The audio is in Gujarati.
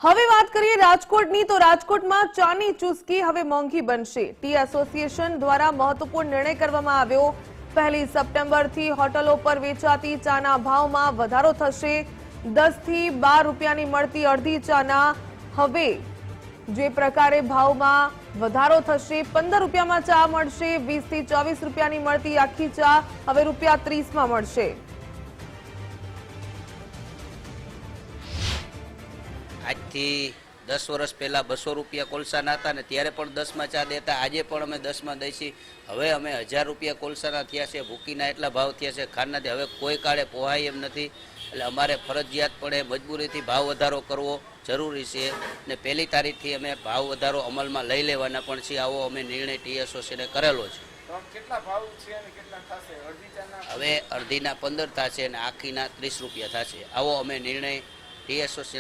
હવે વાત કરીએ રાજકોટની તો રાજકોટમાં ચાની ચુસ્કી હવે મોંઘી બનશે। ટી એસોસિએશન દ્વારા મહત્વપૂર્ણ નિર્ણય કરવામાં આવ્યો। 1 સપ્ટેમ્બરથી હોટલો પર વેચાતી ચાના ભાવમાં વધારો થશે। 10 થી 12 રૂપિયાની મળતી અડધી ચાના હવે જે પ્રકારે ભાવમાં વધારો થશે। 15 રૂપિયામાં ચા મળશે। 20 થી 24 રૂપિયાની મળતી આખી ચા હવે ₹30માં મળશે। આજથી 10 વર્ષ પહેલાં 200 રૂપિયા કોલસાના હતા ને ત્યારે પણ 10માં ચા દેતા, આજે પણ અમે 10માં દઈશી। હવે અમે 1000 રૂપિયા કોલસાના થયા છે, ભૂકીના એટલા ભાવ થયા છે, ખાંડનાથી હવે કોઈ કાળે પોહાય એમ નથી। એટલે અમારે ફરજિયાતપણે મજબૂરીથી ભાવ વધારો કરવો જરૂરી છે ને 1 તારીખથી અમે ભાવ વધારો અમલમાં લઈ લેવાના પણ છીએ। આવો અમે નિર્ણય ટી એસોસિએશને કરેલો છે। હવે અડધીના 15 થશે અને આખીના 30 રૂપિયા થશે। આવો અમે નિર્ણય ટી એસોસિએશન